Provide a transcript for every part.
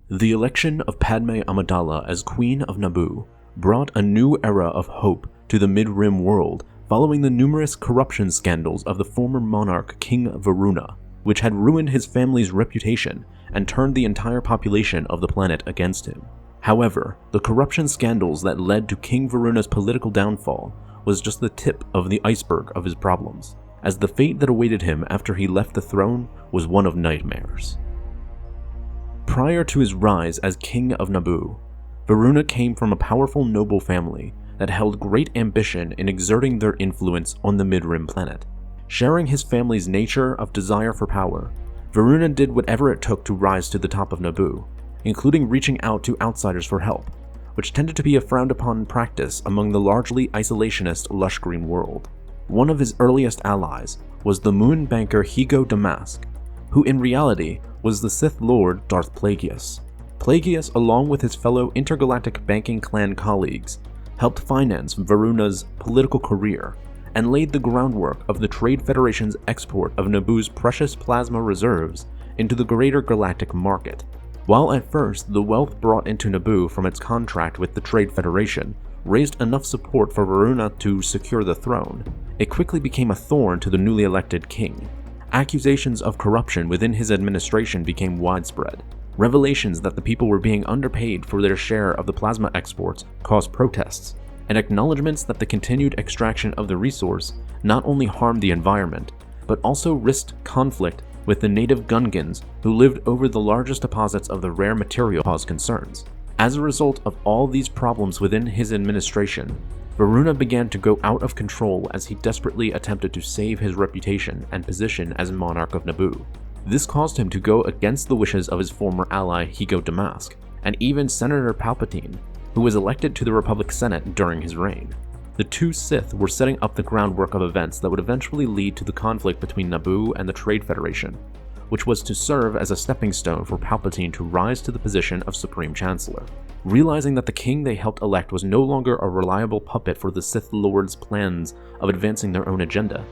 The election of Padme Amidala as Queen of Naboo brought a new era of hope to the Mid-Rim world following the numerous corruption scandals of the former monarch King Veruna, which had ruined his family's reputation and turned the entire population of the planet against him. However, the corruption scandals that led to King Veruna's political downfall was just the tip of the iceberg of his problems, as the fate that awaited him after he left the throne was one of nightmares. Prior to his rise as King of Naboo, Veruna came from a powerful noble family that held great ambition in exerting their influence on the Mid-Rim planet. Sharing his family's nature of desire for power, Veruna did whatever it took to rise to the top of Naboo, including reaching out to outsiders for help, which tended to be a frowned-upon practice among the largely isolationist lush green world. One of his earliest allies was the moon banker Higo Damask, who in reality was the Sith Lord Darth Plagueis. Plagueis, along with his fellow intergalactic banking clan colleagues, helped finance Veruna's political career and laid the groundwork of the Trade Federation's export of Naboo's precious plasma reserves into the greater galactic market. While at first the wealth brought into Naboo from its contract with the Trade Federation raised enough support for Veruna to secure the throne, it quickly became a thorn to the newly elected king. Accusations of corruption within his administration became widespread. Revelations that the people were being underpaid for their share of the plasma exports caused protests, and acknowledgments that the continued extraction of the resource not only harmed the environment, but also risked conflict with the native Gungans who lived over the largest deposits of the rare material caused concerns. As a result of all these problems within his administration, Veruna began to go out of control as he desperately attempted to save his reputation and position as monarch of Naboo. This caused him to go against the wishes of his former ally Higo Damask, and even Senator Palpatine, who was elected to the Republic Senate during his reign. The two Sith were setting up the groundwork of events that would eventually lead to the conflict between Naboo and the Trade Federation, which was to serve as a stepping stone for Palpatine to rise to the position of Supreme Chancellor. Realizing that the king they helped elect was no longer a reliable puppet for the Sith Lord's plans of advancing their own agenda,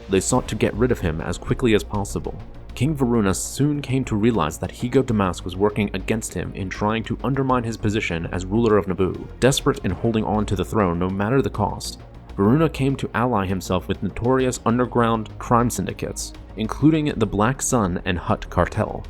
they sought to get rid of him as quickly as possible. King Veruna soon came to realize that Higo Damask was working against him in trying to undermine his position as ruler of Naboo. Desperate in holding on to the throne no matter the cost, Veruna came to ally himself with notorious underground crime syndicates, including the Black Sun and Hutt cartel,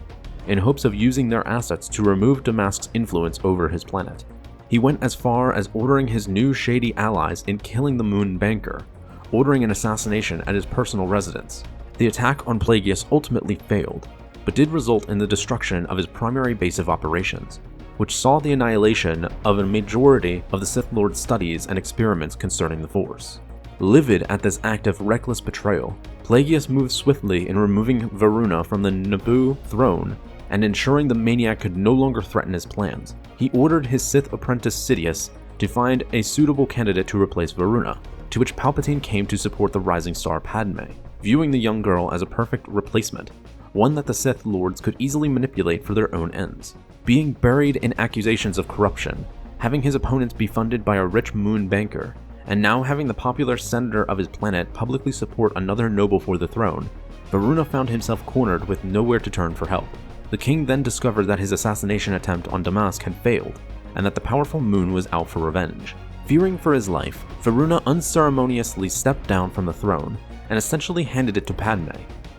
in hopes of using their assets to remove Damask's influence over his planet. He went as far as ordering his new shady allies in killing the moon banker, ordering an assassination at his personal residence. The attack on Plagueis ultimately failed, but did result in the destruction of his primary base of operations, which saw the annihilation of a majority of the Sith Lord's studies and experiments concerning the Force. Livid at this act of reckless betrayal, Plagueis moved swiftly in removing Veruna from the Naboo throne and ensuring the maniac could no longer threaten his plans. He ordered his Sith apprentice Sidious to find a suitable candidate to replace Veruna, to which Palpatine came to support the rising star Padme, viewing the young girl as a perfect replacement, one that the Sith Lords could easily manipulate for their own ends. Being buried in accusations of corruption, having his opponents be funded by a rich moon banker, and now having the popular senator of his planet publicly support another noble for the throne, Veruna found himself cornered with nowhere to turn for help. The king then discovered that his assassination attempt on Damask had failed, and that the powerful moon was out for revenge. Fearing for his life, Veruna unceremoniously stepped down from the throne and essentially handed it to Padme,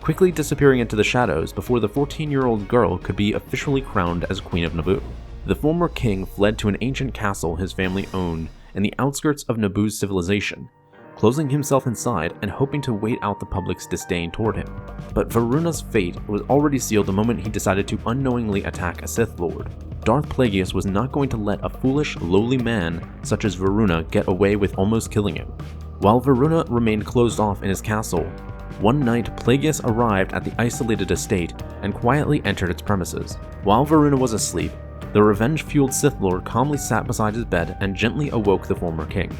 quickly disappearing into the shadows before the 14-year-old girl could be officially crowned as Queen of Naboo. The former king fled to an ancient castle his family owned in the outskirts of Naboo's civilization, closing himself inside and hoping to wait out the public's disdain toward him. But Veruna's fate was already sealed the moment he decided to unknowingly attack a Sith Lord. Darth Plagueis was not going to let a foolish, lowly man such as Veruna get away with almost killing him. While Veruna remained closed off in his castle, one night Plagueis arrived at the isolated estate and quietly entered its premises. While Veruna was asleep, the revenge-fueled Sith Lord calmly sat beside his bed and gently awoke the former king.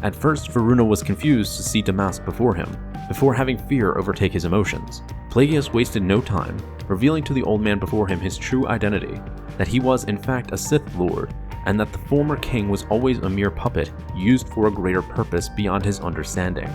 At first, Veruna was confused to see Damask before him, before having fear overtake his emotions. Plagueis wasted no time, revealing to the old man before him his true identity, that he was in fact a Sith Lord, and that the former king was always a mere puppet used for a greater purpose beyond his understanding.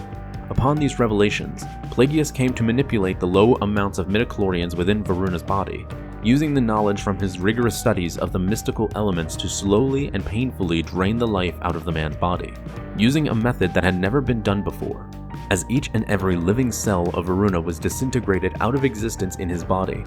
Upon these revelations, Plagueis came to manipulate the low amounts of midichlorians within Veruna's body, using the knowledge from his rigorous studies of the mystical elements to slowly and painfully drain the life out of the man's body, using a method that had never been done before, as each and every living cell of Veruna was disintegrated out of existence in his body.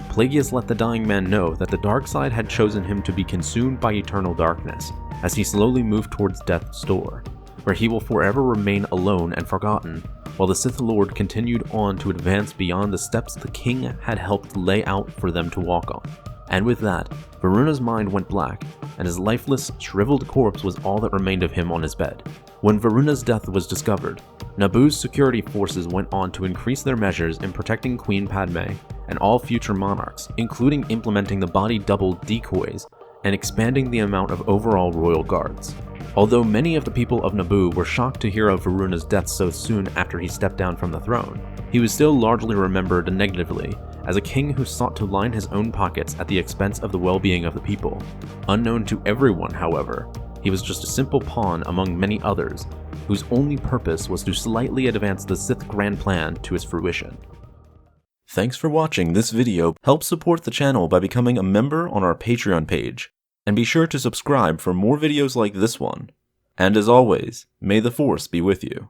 Plagueis let the dying man know that the dark side had chosen him to be consumed by eternal darkness, as he slowly moved towards death's door, where he will forever remain alone and forgotten, while the Sith Lord continued on to advance beyond the steps the king had helped lay out for them to walk on. And with that, Veruna's mind went black, and his lifeless, shriveled corpse was all that remained of him on his bed. When Veruna's death was discovered, Naboo's security forces went on to increase their measures in protecting Queen Padme and all future monarchs, including implementing the body double decoys and expanding the amount of overall royal guards. Although many of the people of Naboo were shocked to hear of Veruna's death so soon after he stepped down from the throne, he was still largely remembered negatively as a king who sought to line his own pockets at the expense of the well-being of the people. Unknown to everyone, however, he was just a simple pawn among many others, whose only purpose was to slightly advance the Sith grand plan to its fruition. Thanks for watching this video. Help support the channel by becoming a member on our Patreon page, and be sure to subscribe for more videos like this one. And as always, may the Force be with you.